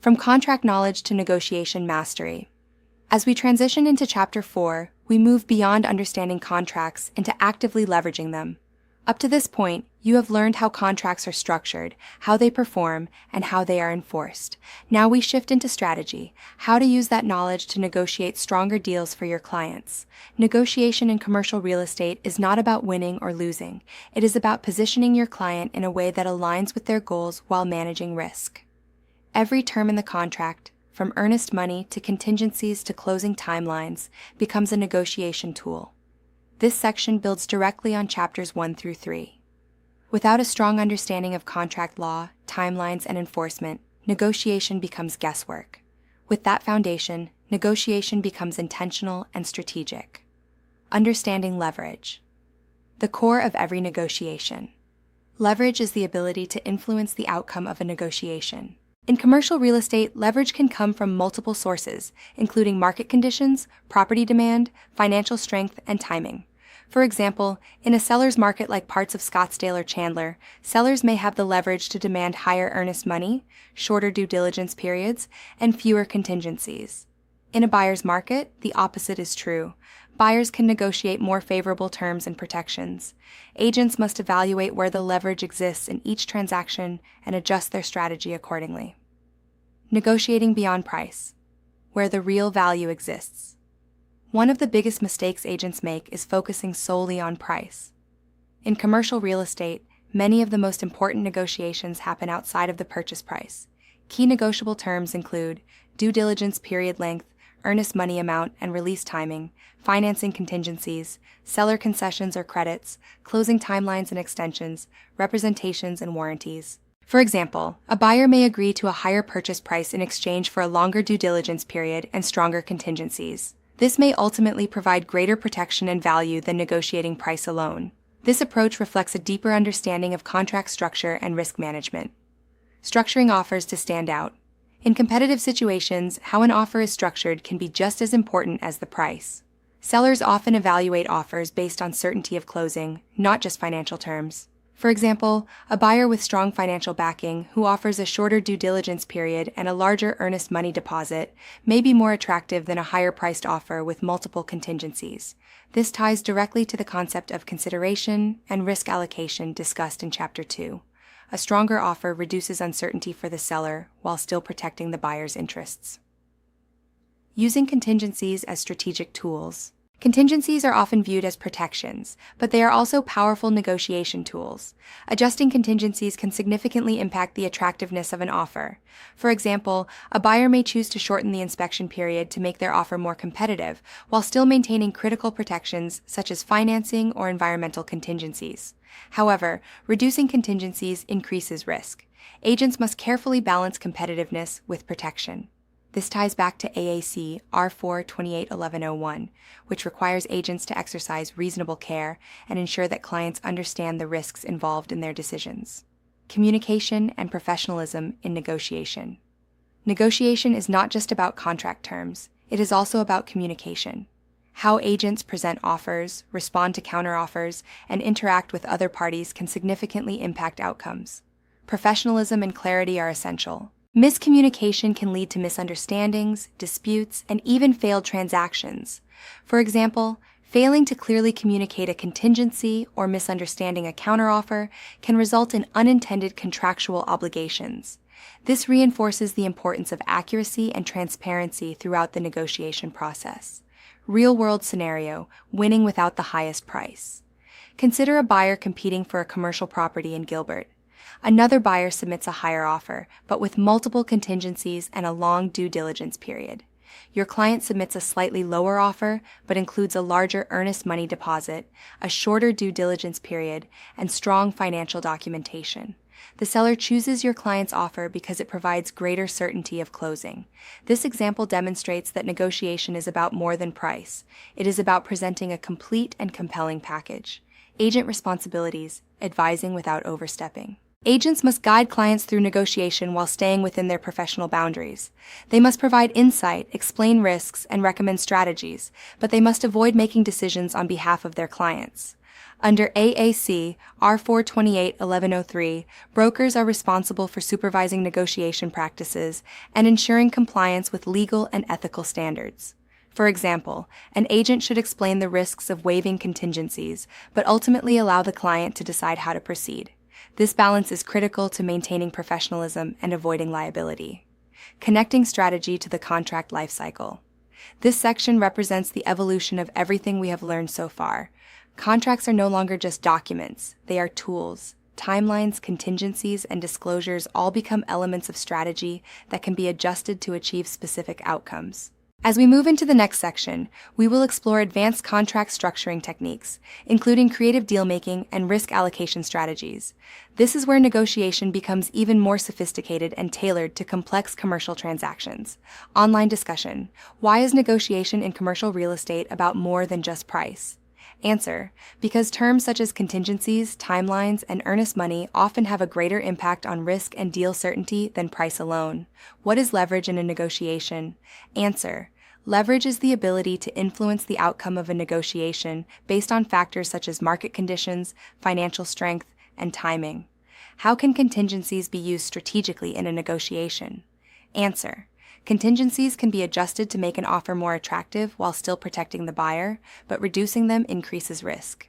From contract knowledge to negotiation mastery. As we transition into Chapter 4, we move beyond understanding contracts into actively leveraging them. Up to this point, you have learned how contracts are structured, how they perform, and how they are enforced. Now we shift into strategy, how to use that knowledge to negotiate stronger deals for your clients. Negotiation in commercial real estate is not about winning or losing. It is about positioning your client in a way that aligns with their goals while managing risk. Every term in the contract, from earnest money to contingencies to closing timelines, becomes a negotiation tool. This section builds directly on chapters 1 through 3. Without a strong understanding of contract law, timelines, and enforcement, negotiation becomes guesswork. With that foundation, negotiation becomes intentional and strategic. Understanding leverage. The core of every negotiation. Leverage is the ability to influence the outcome of a negotiation. In commercial real estate, leverage can come from multiple sources, including market conditions, property demand, financial strength, and timing. For example, in a seller's market like parts of Scottsdale or Chandler, sellers may have the leverage to demand higher earnest money, shorter due diligence periods, and fewer contingencies. In a buyer's market, the opposite is true. Buyers can negotiate more favorable terms and protections. Agents must evaluate where the leverage exists in each transaction and adjust their strategy accordingly. Negotiating beyond price, where the real value exists. One of the biggest mistakes agents make is focusing solely on price. In commercial real estate, many of the most important negotiations happen outside of the purchase price. Key negotiable terms include due diligence period length, earnest money amount and release timing, financing contingencies, seller concessions or credits, closing timelines and extensions, representations and warranties. For example, a buyer may agree to a higher purchase price in exchange for a longer due diligence period and stronger contingencies. This may ultimately provide greater protection and value than negotiating price alone. This approach reflects a deeper understanding of contract structure and risk management. Structuring offers to stand out. In competitive situations, how an offer is structured can be just as important as the price. Sellers often evaluate offers based on certainty of closing, not just financial terms. For example, a buyer with strong financial backing who offers a shorter due diligence period and a larger earnest money deposit may be more attractive than a higher-priced offer with multiple contingencies. This ties directly to the concept of consideration and risk allocation discussed in Chapter 2. A stronger offer reduces uncertainty for the seller while still protecting the buyer's interests. Using contingencies as strategic tools. Contingencies are often viewed as protections, but they are also powerful negotiation tools. Adjusting contingencies can significantly impact the attractiveness of an offer. For example, a buyer may choose to shorten the inspection period to make their offer more competitive, while still maintaining critical protections such as financing or environmental contingencies. However, reducing contingencies increases risk. Agents must carefully balance competitiveness with protection. This ties back to AAC R4-281101, which requires agents to exercise reasonable care and ensure that clients understand the risks involved in their decisions. Communication and professionalism in negotiation. Negotiation is not just about contract terms, it is also about communication. How agents present offers, respond to counteroffers, and interact with other parties can significantly impact outcomes. Professionalism and clarity are essential. Miscommunication can lead to misunderstandings, disputes, and even failed transactions. For example, failing to clearly communicate a contingency or misunderstanding a counteroffer can result in unintended contractual obligations. This reinforces the importance of accuracy and transparency throughout the negotiation process. Real-world scenario, winning without the highest price. Consider a buyer competing for a commercial property in Gilbert. Another buyer submits a higher offer, but with multiple contingencies and a long due diligence period. Your client submits a slightly lower offer, but includes a larger earnest money deposit, a shorter due diligence period, and strong financial documentation. The seller chooses your client's offer because it provides greater certainty of closing. This example demonstrates that negotiation is about more than price. It is about presenting a complete and compelling package. Agent responsibilities, advising without overstepping. Agents must guide clients through negotiation while staying within their professional boundaries. They must provide insight, explain risks, and recommend strategies, but they must avoid making decisions on behalf of their clients. Under AAC R428-1103, brokers are responsible for supervising negotiation practices and ensuring compliance with legal and ethical standards. For example, an agent should explain the risks of waiving contingencies, but ultimately allow the client to decide how to proceed. This balance is critical to maintaining professionalism and avoiding liability. Connecting strategy to the contract lifecycle. This section represents the evolution of everything we have learned so far. Contracts are no longer just documents, they are tools. Timelines, contingencies, and disclosures all become elements of strategy that can be adjusted to achieve specific outcomes. As we move into the next section, we will explore advanced contract structuring techniques, including creative deal-making and risk allocation strategies. This is where negotiation becomes even more sophisticated and tailored to complex commercial transactions. Online discussion. Why is negotiation in commercial real estate about more than just price? Answer: because terms such as contingencies, timelines, and earnest money often have a greater impact on risk and deal certainty than price alone. What is leverage in a negotiation? Answer: leverage is the ability to influence the outcome of a negotiation based on factors such as market conditions, financial strength, and timing. How can contingencies be used strategically in a negotiation? Answer: contingencies can be adjusted to make an offer more attractive while still protecting the buyer, but reducing them increases risk.